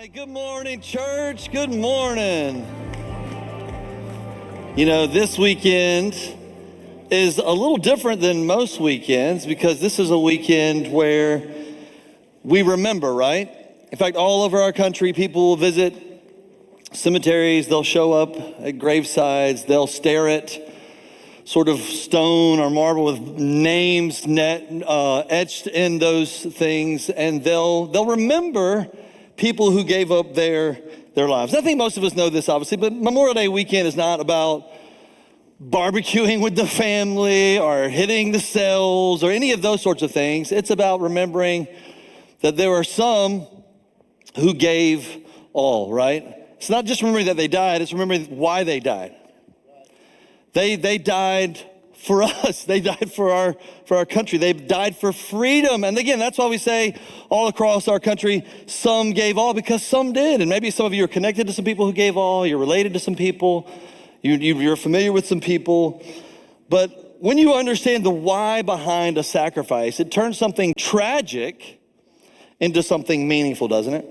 right, good morning, church. Good morning. You know, this weekend is a little different than most weekends because this is a weekend where we remember, right? In fact, all over our country, people will visit cemeteries. They'll show up at gravesides. They'll stare at sort of stone or marble with names etched in those things, and they'll remember people who gave up their lives. I think most of us know this, obviously, but Memorial Day weekend is not about barbecuing with the family or hitting the cells or any of those sorts of things. It's about remembering that there are some who gave all, right? It's not just remembering that they died, it's remembering why they died. They died for us. They died for our country. They died for freedom. And again, that's why we say all across our country, some gave all, because some did. And maybe some of you are connected to some people who gave all. You're related to some people. You're familiar with some people. But when you understand the why behind a sacrifice, it turns something tragic into something meaningful, doesn't it?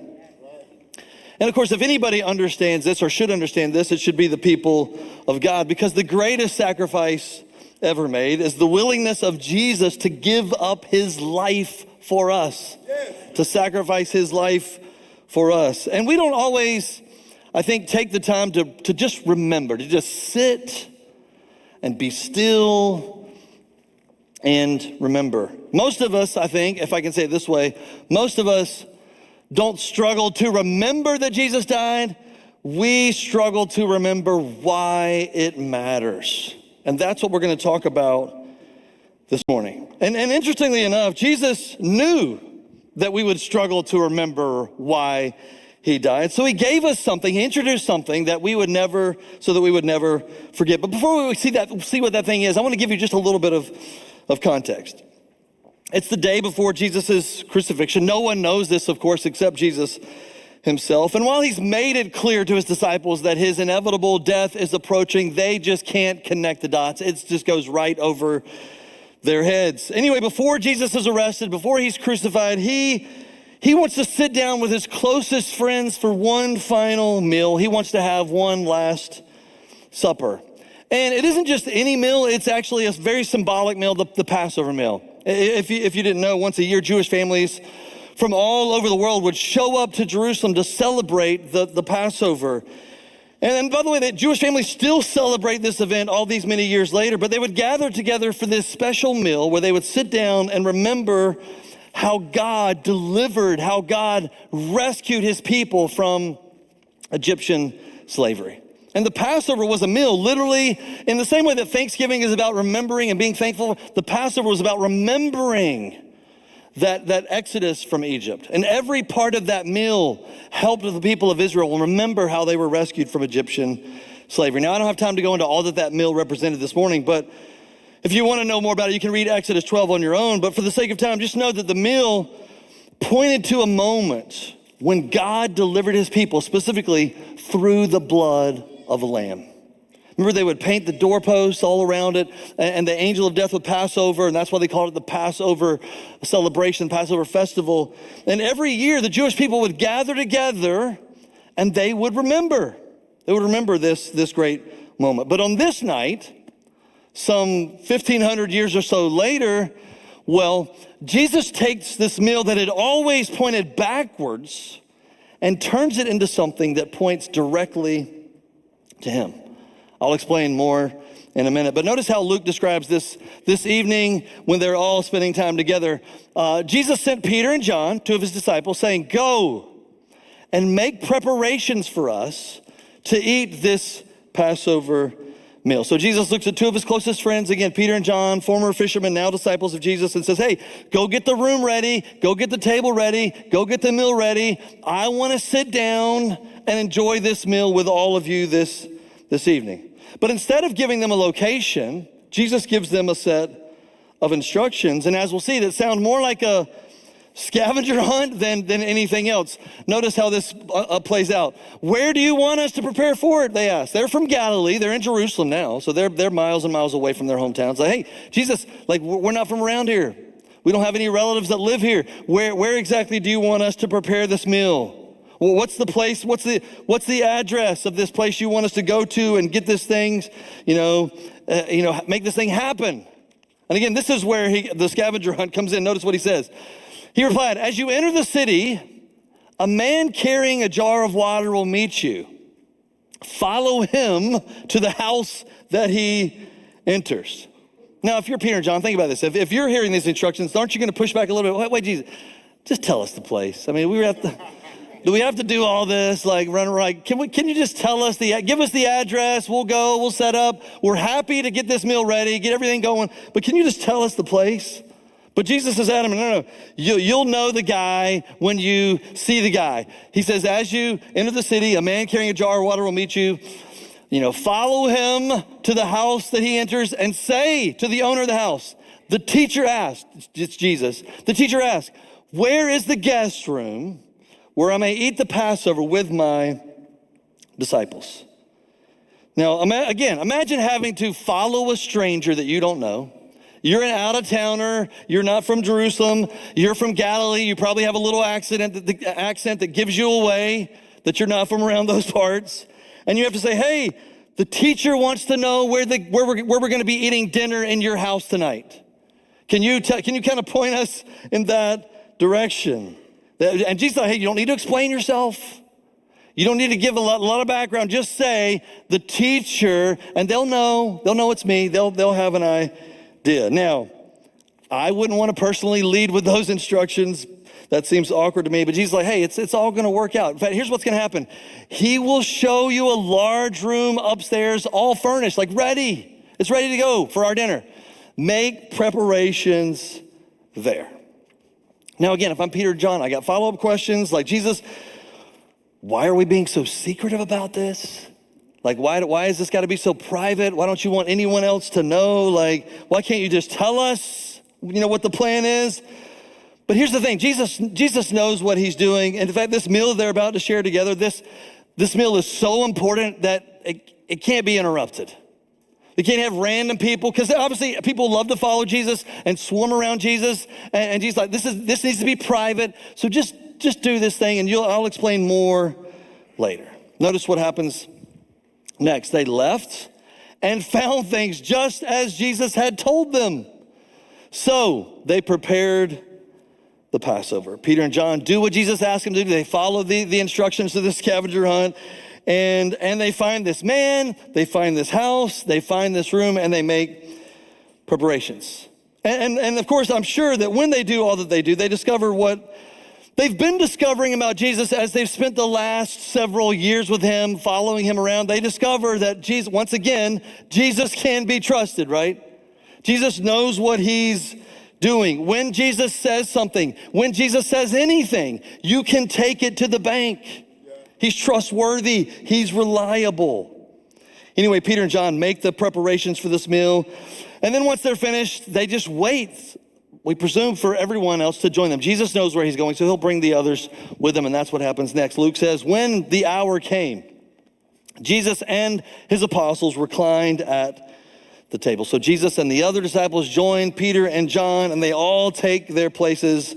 And of course, if anybody understands this or should understand this, it should be the people of God, because the greatest sacrifice ever made is the willingness of Jesus to give up his life for us, to sacrifice his life for us. And we don't always, I think, take the time to just remember, to just sit and be still and remember. Most of us, I think, if I can say it this way, most of us don't struggle to remember that Jesus died. We struggle to remember why it matters. And that's what we're going to talk about this morning. And interestingly enough, Jesus knew that we would struggle to remember why he died. So he gave us something, he introduced something that we would never forget. But before we see what that thing is, I want to give you just a little bit of context. It's the day before Jesus' crucifixion. No one knows this, of course, except Jesus himself. And while he's made it clear to his disciples that his inevitable death is approaching, they just can't connect the dots. It just goes right over their heads. Anyway, before Jesus is arrested, before he's crucified, he wants to sit down with his closest friends for one final meal. He wants to have one last supper. And it isn't just any meal, it's actually a very symbolic meal, the Passover meal. If you didn't know, once a year, Jewish families from all over the world would show up to Jerusalem to celebrate the Passover. And by the way, that Jewish families still celebrate this event all these many years later, but they would gather together for this special meal where they would sit down and remember how God delivered, how God rescued his people from Egyptian slavery. And the Passover was a meal, literally, in the same way that Thanksgiving is about remembering and being thankful, the Passover was about remembering that exodus from Egypt. And every part of that meal helped the people of Israel remember how they were rescued from Egyptian slavery. Now, I don't have time to go into all that meal represented this morning, but if you want to know more about it, you can read Exodus 12 on your own. But for the sake of time, just know that the meal pointed to a moment when God delivered his people, specifically through the blood of a lamb. Remember, they would paint the doorposts all around it, and the angel of death would pass over, and that's why they called it the Passover celebration, Passover festival. And every year, the Jewish people would gather together, and they would remember. They would remember this great moment. But on this night, some 1,500 years or so later, well, Jesus takes this meal that had always pointed backwards and turns it into something that points directly to him. I'll explain more in a minute, but notice how Luke describes this evening when they're all spending time together. Jesus sent Peter and John, two of his disciples, saying, "Go and make preparations for us to eat this Passover meal." So Jesus looks at two of his closest friends, again, Peter and John, former fishermen, now disciples of Jesus, and says, "Hey, go get the room ready, go get the table ready, go get the meal ready. I want to sit down and enjoy this meal with all of you this evening." But instead of giving them a location, Jesus gives them a set of instructions. And as we'll see, that sound more like a scavenger hunt than anything else. Notice how this plays out. "Where do you want us to prepare for it?" they ask. They're from Galilee. They're in Jerusalem now. So they're miles and miles away from their hometowns. Like, "Hey, Jesus, we're not from around here. We don't have any relatives that live here. Where exactly do you want us to prepare this meal? Well, what's the place? What's the address of this place you want us to go to and get this thing, make this thing happen? And again, this is where the scavenger hunt comes in. Notice what he says. He replied, as you enter the city, a man carrying a jar of water will meet you. Follow him to the house that he enters. Now, if you're Peter and John, think about this. If you're hearing these instructions, aren't you going to push back a little bit? Wait, Jesus, just tell us the place. I mean, do we have to do all this, like run right? Can you just tell us give us the address, we'll go, we'll set up. We're happy to get this meal ready, get everything going, but can you just tell us the place? But Jesus says, Adam, no. You'll know the guy when you see the guy. He says, as you enter the city, a man carrying a jar of water will meet you. Follow him to the house that he enters and say to the owner of the house, the teacher asked, it's Jesus, the teacher asked, where is the guest room where I may eat the Passover with my disciples? Now, again, imagine having to follow a stranger that you don't know. You're an out-of-towner. You're not from Jerusalem. You're from Galilee. You probably have a little accent that gives you away that you're not from around those parts. And you have to say, hey, the teacher wants to know where we're going to be eating dinner in your house tonight. Can you kind of point us in that direction? And Jesus said, hey, you don't need to explain yourself. You don't need to give a lot of background. Just say the teacher, and they'll know it's me. They'll have an idea. Now, I wouldn't want to personally lead with those instructions. That seems awkward to me, but Jesus is like, hey, it's all going to work out. In fact, here's what's going to happen. He will show you a large room upstairs, all furnished, like ready. It's ready to go for our dinner. Make preparations there. Now, again, if I'm Peter and John, I got follow-up questions like, Jesus, why are we being so secretive about this? Like, why is this got to be so private? Why don't you want anyone else to know? Like, why can't you just tell us, what the plan is? But here's the thing, Jesus knows what he's doing. And in fact, this meal they're about to share together, this meal is so important that it can't be interrupted. You can't have random people, because obviously people love to follow Jesus and swarm around Jesus. And Jesus like, this needs to be private. So just do this thing, and I'll explain more later. Notice what happens next. They left and found things just as Jesus had told them. So they prepared the Passover. Peter and John do what Jesus asked them to do. They follow the instructions of the scavenger hunt. And they find this man, they find this house, they find this room, and they make preparations. And of course, I'm sure that when they do all that they do, they discover what they've been discovering about Jesus as they've spent the last several years with him, following him around. They discover that Jesus, once again, Jesus can be trusted, right? Jesus knows what he's doing. When Jesus says something, when Jesus says anything, you can take it to the bank. He's trustworthy. He's reliable. Anyway, Peter and John make the preparations for this meal. And then once they're finished, they just wait, we presume, for everyone else to join them. Jesus knows where he's going, so he'll bring the others with him, and that's what happens next. Luke says, when the hour came, Jesus and his apostles reclined at the table. So Jesus and the other disciples join Peter and John, and they all take their places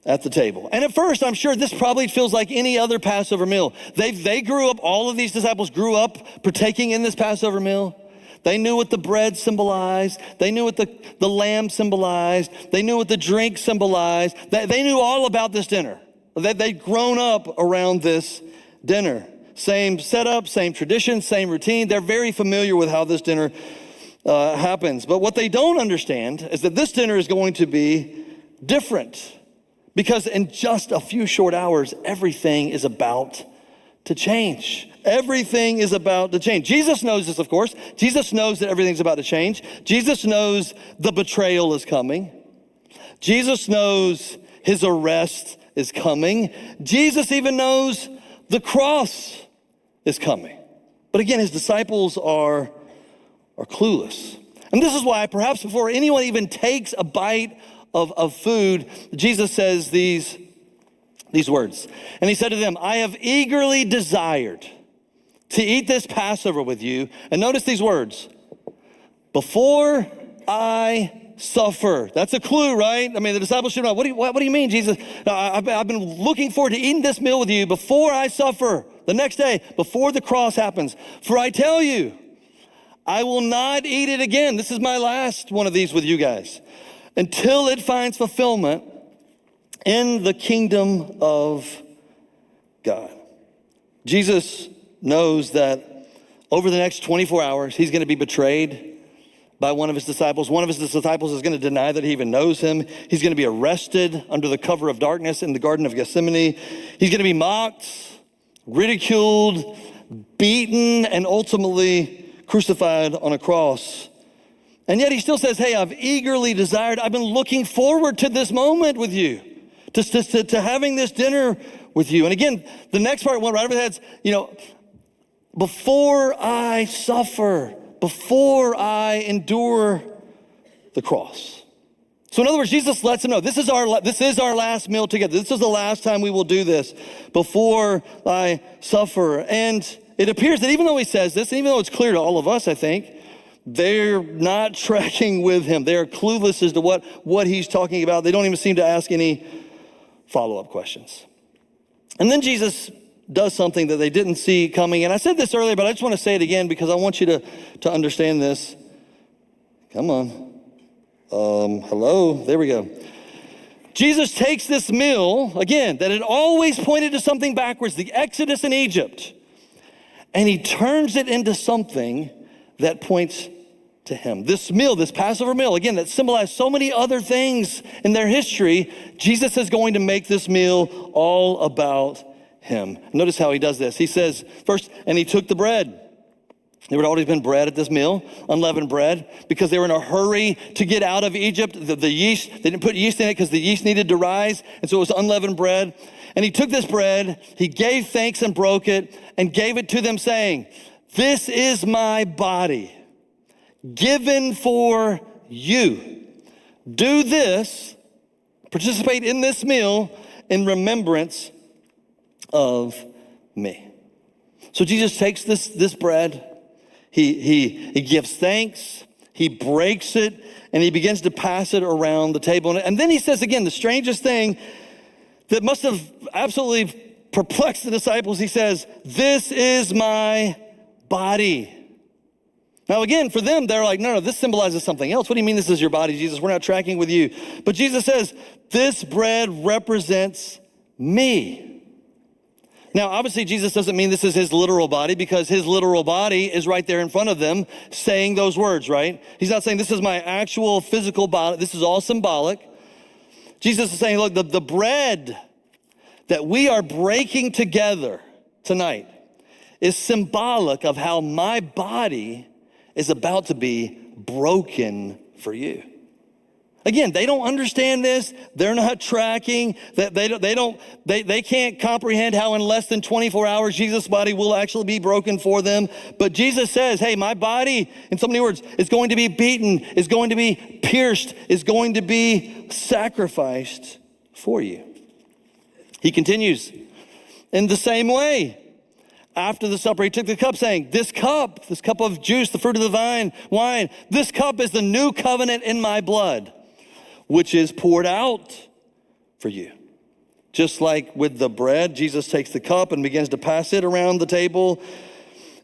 at the table. And at first, I'm sure this probably feels like any other Passover meal. They grew up, all of these disciples grew up partaking in this Passover meal. They knew what the bread symbolized. They knew what the lamb symbolized. They knew what the drink symbolized. They knew all about this dinner. They'd grown up around this dinner. Same setup, same tradition, same routine. They're very familiar with how this dinner happens. But what they don't understand is that this dinner is going to be different. Because in just a few short hours, everything is about to change. Everything is about to change. Jesus knows this, of course. Jesus knows that everything's about to change. Jesus knows the betrayal is coming. Jesus knows his arrest is coming. Jesus even knows the cross is coming. But again, his disciples are clueless. And this is why, perhaps before anyone even takes a bite of food, Jesus says these words. And he said to them, I have eagerly desired to eat this Passover with you. And notice these words, before I suffer. That's a clue, right? I mean, the disciples should know. What do you mean, Jesus? I've been looking forward to eating this meal with you before I suffer. The next day, before the cross happens. For I tell you, I will not eat it again. This is my last one of these with you guys. Until it finds fulfillment in the kingdom of God. Jesus knows that over the next 24 hours, he's going to be betrayed by one of his disciples. One of his disciples is going to deny that he even knows him. He's going to be arrested under the cover of darkness in the Garden of Gethsemane. He's going to be mocked, ridiculed, beaten, and ultimately crucified on a cross. And yet he still says, hey, I've eagerly desired, I've been looking forward to this moment with you, to having this dinner with you. And again, the next part went right over the heads, before I suffer, before I endure the cross. So in other words, Jesus lets them know, this is our last meal together. This is the last time we will do this before I suffer. And it appears that even though he says this, and even though it's clear to all of us, I think, they're not tracking with him. They're clueless as to what he's talking about. They don't even seem to ask any follow-up questions. And then Jesus does something that they didn't see coming. And I said this earlier, but I just want to say it again because I want you to understand this. Come on. Hello? There we go. Jesus takes this meal, again, that had always pointed to something backwards, the Exodus in Egypt, and he turns it into something that points to him. This meal, this Passover meal, again, that symbolized so many other things in their history, Jesus is going to make this meal all about him. Notice how he does this. He says, first, and he took the bread. There had always been bread at this meal, unleavened bread, because they were in a hurry to get out of Egypt. The yeast, they didn't put yeast in it because the yeast needed to rise, and so it was unleavened bread. And he took this bread, he gave thanks and broke it, and gave it to them saying, this is my body, given for you. Do this, participate in this meal in remembrance of me. So Jesus takes this bread, he gives thanks, he breaks it, and he begins to pass it around the table. And then he says again, the strangest thing that must have absolutely perplexed the disciples, he says, this is my body. Now again, for them, they're like, no, this symbolizes something else. What do you mean this is your body, Jesus? We're not tracking with you. But Jesus says, this bread represents me. Now, obviously, Jesus doesn't mean this is his literal body because his literal body is right there in front of them saying those words, right? He's not saying this is my actual physical body. This is all symbolic. Jesus is saying, look, the bread that we are breaking together tonight is symbolic of how my body is about to be broken for you. Again, they don't understand this. They're not tracking. They can't comprehend how in less than 24 hours Jesus' body will actually be broken for them. But Jesus says, hey, my body, in so many words, is going to be beaten, is going to be pierced, is going to be sacrificed for you. He continues, in the same way, after the supper, he took the cup saying, this cup of juice, the fruit of the wine, this cup is the new covenant in my blood, which is poured out for you. Just like with the bread, Jesus takes the cup and begins to pass it around the table.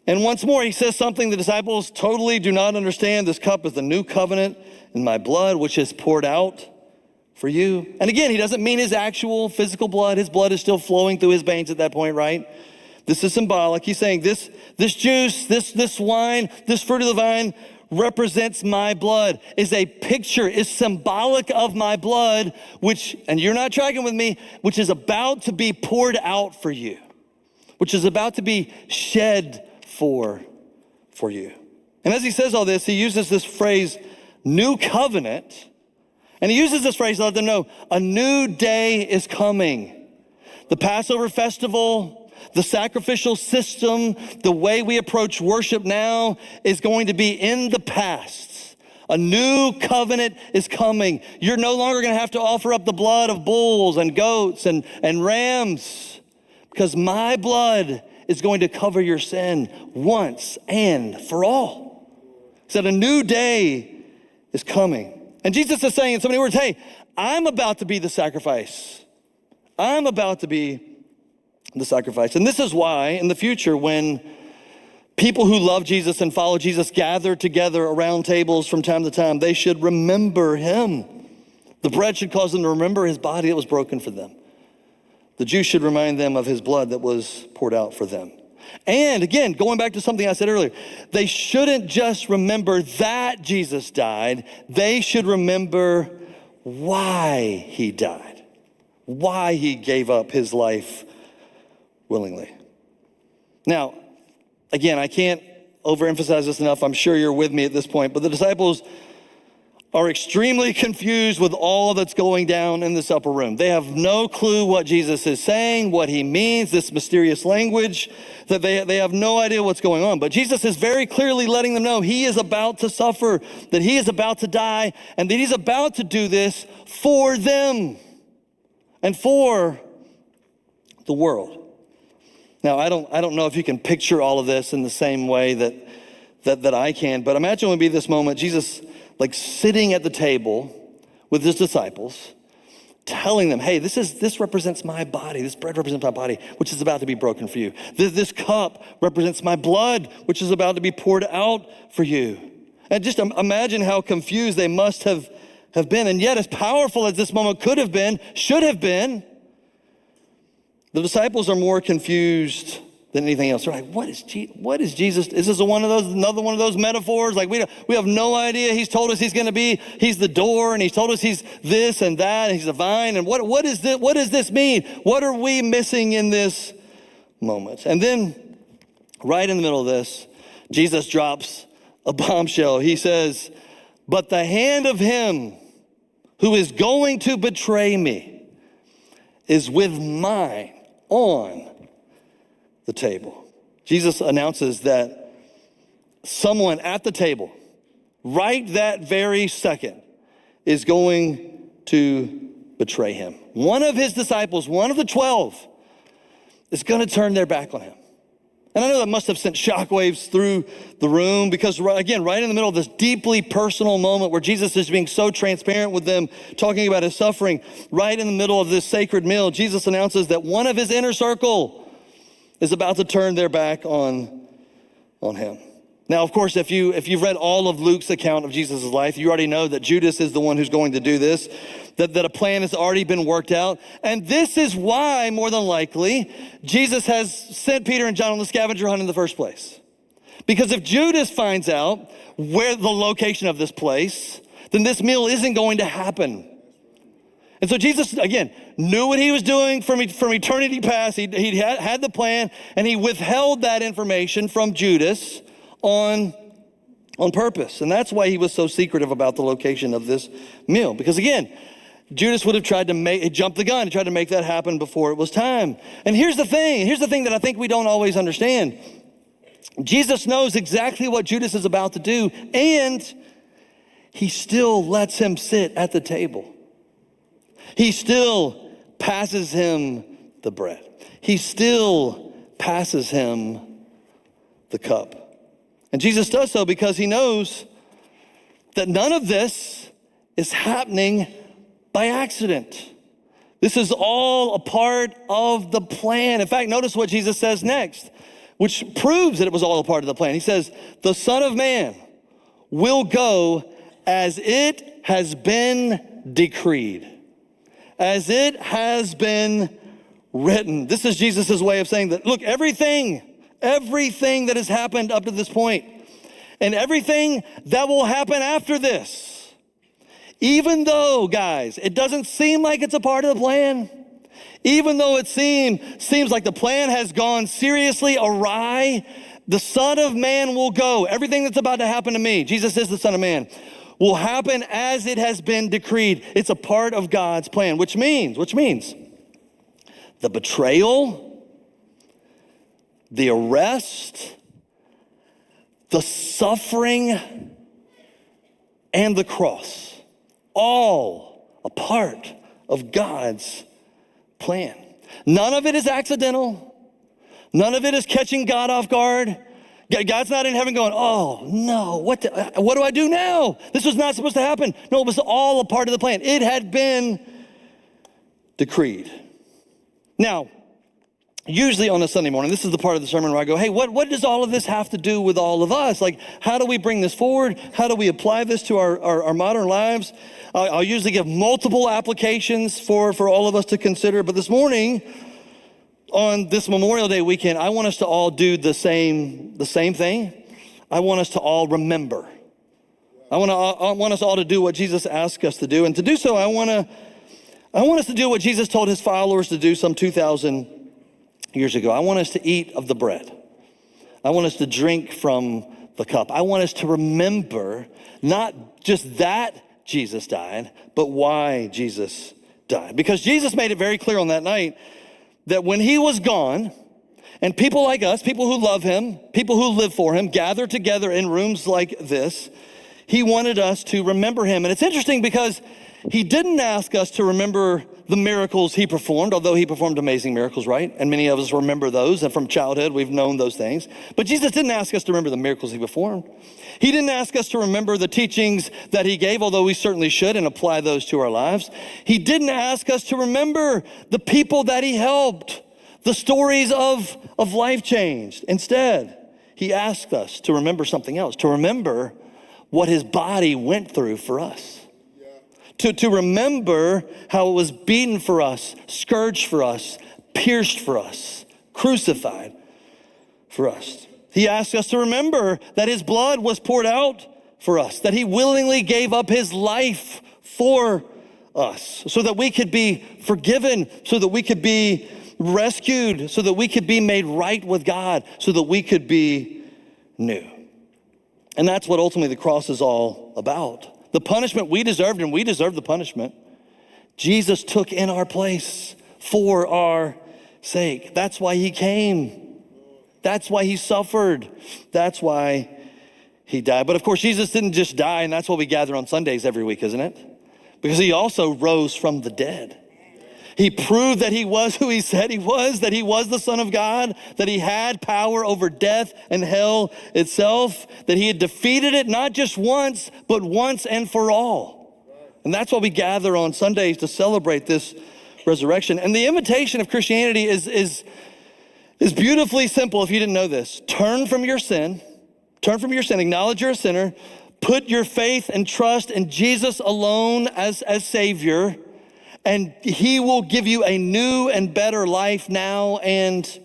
And once more, he says something the disciples totally do not understand. This cup is the new covenant in my blood, which is poured out for you. And again, he doesn't mean his actual physical blood. His blood is still flowing through his veins at that point, right? This is symbolic. He's saying this juice, this wine, this fruit of the vine represents my blood, is a picture, is symbolic of my blood, which, and you're not tracking with me, which is about to be poured out for you, which is about to be shed for you. And as he says all this, he uses this phrase, new covenant, and he uses this phrase to let them know a new day is coming. The Passover festival, the sacrificial system, the way we approach worship now is going to be in the past. A new covenant is coming. You're no longer going to have to offer up the blood of bulls and goats and rams because my blood is going to cover your sin once and for all. He said a new day is coming. And Jesus is saying in so many words, hey, I'm about to be the sacrifice. I'm about to be the sacrifice. And this is why in the future when people who love Jesus and follow Jesus gather together around tables from time to time, they should remember him. The bread should cause them to remember his body that was broken for them. The juice should remind them of his blood that was poured out for them. And again, going back to something I said earlier, they shouldn't just remember that Jesus died. They should remember why he died, why he gave up his life willingly. Now, again, I can't overemphasize this enough. I'm sure you're with me at this point, but the disciples are extremely confused with all that's going down in this upper room. They have no clue what Jesus is saying, what he means, this mysterious language, that they have no idea what's going on. But Jesus is very clearly letting them know he is about to suffer, that he is about to die, and that he's about to do this for them and for the world. Now, I don't know if you can picture all of this in the same way that I can, but imagine it would be this moment, Jesus like sitting at the table with his disciples, telling them, hey, this represents my body. This bread represents my body, which is about to be broken for you. This cup represents my blood, which is about to be poured out for you. And just imagine how confused they must have been. And yet, as powerful as this moment could have been, should have been, the disciples are more confused than anything else. They're like, what is Jesus? Is this another one of those metaphors? Like we have no idea. He's told us he's the door, and he's told us he's this and that, and he's the vine. And what is this? What does this mean? What are we missing in this moment? And then right in the middle of this, Jesus drops a bombshell. He says, but the hand of him who is going to betray me is with mine on the table. Jesus announces that someone at the table, right that very second, is going to betray him. One of his disciples, one of the 12, is going to turn their back on him. And I know that must have sent shockwaves through the room because, again, right in the middle of this deeply personal moment where Jesus is being so transparent with them, talking about his suffering, right in the middle of this sacred meal, Jesus announces that one of his inner circle is about to turn their back on him. Now, of course, if you've read all of Luke's account of Jesus' life, you already know that Judas is the one who's going to do this, that a plan has already been worked out. And this is why, more than likely, Jesus has sent Peter and John on the scavenger hunt in the first place. Because if Judas finds out where the location of this place, then this meal isn't going to happen. And so Jesus, again, knew what he was doing from eternity past. He had the plan, and he withheld that information from Judas on purpose. And that's why he was so secretive about the location of this meal. Because again, Judas would have tried to jump the gun, tried to make that happen before it was time. And here's the thing that I think we don't always understand. Jesus knows exactly what Judas is about to do, and he still lets him sit at the table. He still passes him the bread. He still passes him the cup. And Jesus does so because he knows that none of this is happening by accident. This is all a part of the plan. In fact, notice what Jesus says next, which proves that it was all a part of the plan. He says, the Son of Man will go as it has been decreed, as it has been written. This is Jesus' way of saying that, look, everything that has happened up to this point, and everything that will happen after this, even though, guys, it doesn't seem like it's a part of the plan, even though it seems like the plan has gone seriously awry, the Son of Man will go. Everything that's about to happen to me, Jesus is the Son of Man, will happen as it has been decreed. It's a part of God's plan, which means the betrayal, the arrest, the suffering, and the cross, all a part of God's plan. None of it is accidental. None of it is catching God off guard. God's not in heaven going, oh no, what do I do now? This was not supposed to happen. No, it was all a part of the plan. It had been decreed. Now, usually on a Sunday morning, this is the part of the sermon where I go, hey, what does all of this have to do with all of us? Like, how do we bring this forward? How do we apply this to our modern lives? I'll usually give multiple applications for all of us to consider. But this morning, on this Memorial Day weekend, I want us to all do the same thing. I want us to all remember. I want us all to do what Jesus asked us to do. And to do so, I want us to do what Jesus told his followers to do some 2,000 years ago. I want us to eat of the bread. I want us to drink from the cup. I want us to remember not just that Jesus died, but why Jesus died. Because Jesus made it very clear on that night that when he was gone, and people like us, people who love him, people who live for him, gather together in rooms like this, he wanted us to remember him. And it's interesting because he didn't ask us to remember the miracles he performed, although he performed amazing miracles, right? And many of us remember those, and from childhood, we've known those things. But Jesus didn't ask us to remember the miracles he performed. He didn't ask us to remember the teachings that he gave, although we certainly should and apply those to our lives. He didn't ask us to remember the people that he helped, the stories of life changed. Instead, he asked us to remember something else, to remember what his body went through for us. To remember how it was beaten for us, scourged for us, pierced for us, crucified for us. He asked us to remember that his blood was poured out for us, that he willingly gave up his life for us so that we could be forgiven, so that we could be rescued, so that we could be made right with God, so that we could be new. And that's what ultimately the cross is all about. The punishment we deserved, and we deserved the punishment, Jesus took in our place for our sake. That's why he came. That's why he suffered. That's why he died. But of course, Jesus didn't just die, and that's why we gather on Sundays every week, isn't it? Because he also rose from the dead. He proved that he was who he said he was, that he was the Son of God, that he had power over death and hell itself, that he had defeated it not just once, but once and for all. And that's why we gather on Sundays to celebrate this resurrection. And the invitation of Christianity is beautifully simple if you didn't know this. Turn from your sin, acknowledge you're a sinner, put your faith and trust in Jesus alone as Savior, and he will give you a new and better life now and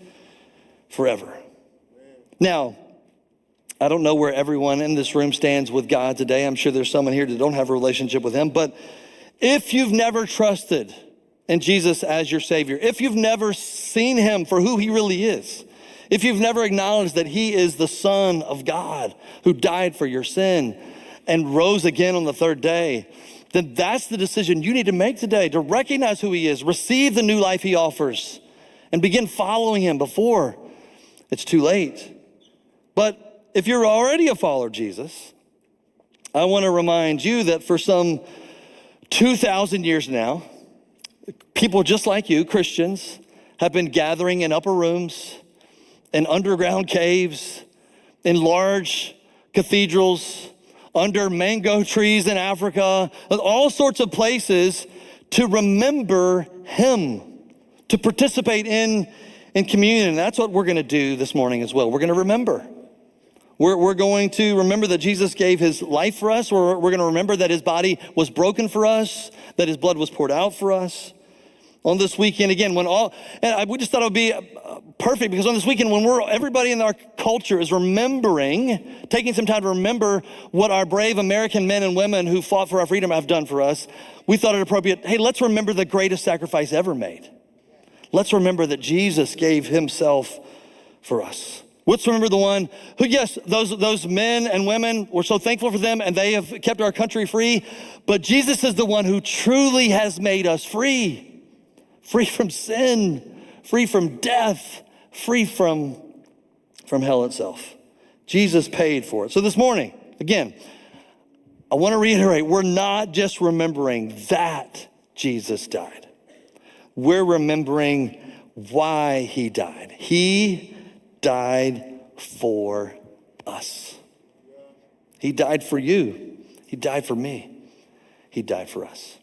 forever. Now, I don't know where everyone in this room stands with God today. I'm sure there's someone here that don't have a relationship with him. But if you've never trusted in Jesus as your Savior, if you've never seen him for who he really is, if you've never acknowledged that he is the Son of God who died for your sin and rose again on the third day, then that's the decision you need to make today, to recognize who he is, receive the new life he offers, and begin following him before it's too late. But if you're already a follower of Jesus, I want to remind you that for some 2,000 years now, people just like you, Christians, have been gathering in upper rooms, in underground caves, in large cathedrals, under mango trees in Africa, all sorts of places to remember him, to participate in communion. And that's what we're gonna do this morning as well. We're gonna remember. We're going to remember that Jesus gave his life for us. We're gonna remember that his body was broken for us, that his blood was poured out for us. On this weekend, again, we just thought it would be perfect because on this weekend, when everybody in our culture is remembering, taking some time to remember what our brave American men and women who fought for our freedom have done for us, we thought it appropriate, hey, let's remember the greatest sacrifice ever made. Let's remember that Jesus gave himself for us. Let's remember the one who, yes, those men and women, we're so thankful for them and they have kept our country free, but Jesus is the one who truly has made us free. Free from sin, free from death, free from hell itself. Jesus paid for it. So this morning, again, I want to reiterate, we're not just remembering that Jesus died. We're remembering why he died. He died for us. He died for you. He died for me. He died for us.